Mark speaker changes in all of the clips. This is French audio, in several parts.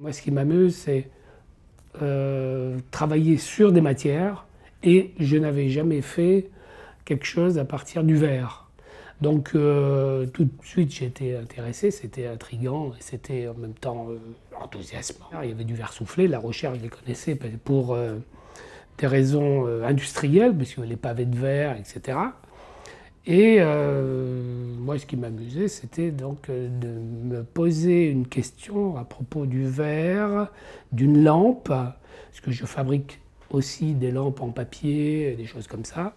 Speaker 1: Moi, ce qui m'amuse, c'est travailler sur des matières, et je n'avais jamais fait quelque chose à partir du verre. Donc tout de suite j'ai été intéressé, c'était intriguant et c'était en même temps enthousiasmant. Il y avait du verre soufflé, la recherche je les connaissais pour des raisons industrielles, parce qu'il y avait les pavés de verre, etc. Et moi ce qui m'amusait c'était donc de me poser une question à propos du verre, d'une lampe, parce que je fabrique aussi des lampes en papier, des choses comme ça.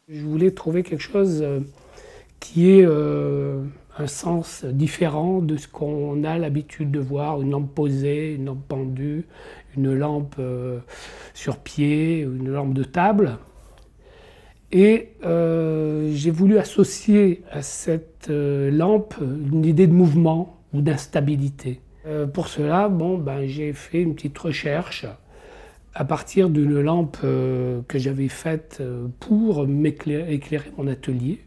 Speaker 1: Je voulais trouver quelque chose qui ait un sens différent de ce qu'on a l'habitude de voir, une lampe posée, une lampe pendue, une lampe sur pied, une lampe de table. Et j'ai voulu associer à cette lampe une idée de mouvement ou d'instabilité. Pour cela, j'ai fait une petite recherche à partir d'une lampe que j'avais faite pour éclairer mon atelier.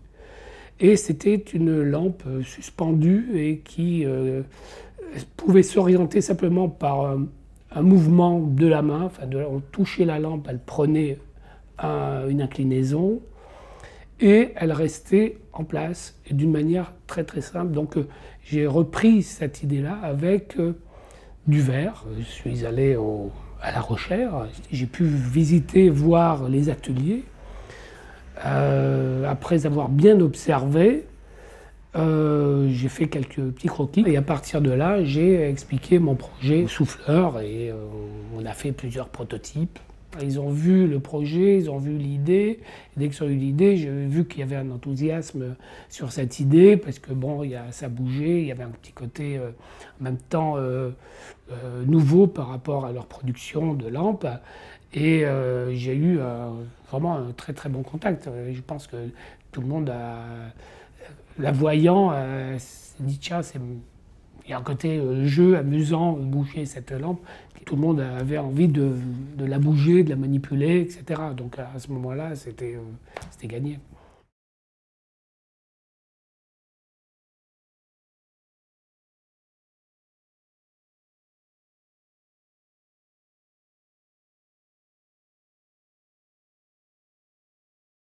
Speaker 1: Et c'était une lampe suspendue et qui pouvait s'orienter simplement par un mouvement de la main. Enfin, on touchait la lampe, elle prenait une inclinaison et elle restait en place d'une manière très très simple. Donc j'ai repris cette idée-là avec du verre. Je suis allé à La Rochère, j'ai pu visiter, voir les ateliers. Après avoir bien observé, j'ai fait quelques petits croquis et à partir de là, j'ai expliqué mon projet souffleur et on a fait plusieurs prototypes. Ils ont vu le projet, ils ont vu l'idée. Dès qu'ils ont eu l'idée, j'ai vu qu'il y avait un enthousiasme sur cette idée parce que ça bougeait, il y avait un petit côté en même temps nouveau par rapport à leur production de lampes. Et j'ai eu vraiment un très très bon contact. Je pense que tout le monde, la voyant, s'est dit tiens, il y a un côté jeu amusant, bouger cette lampe. Tout le monde avait envie de la bouger, de la manipuler, etc. Donc à ce moment-là, c'était gagné.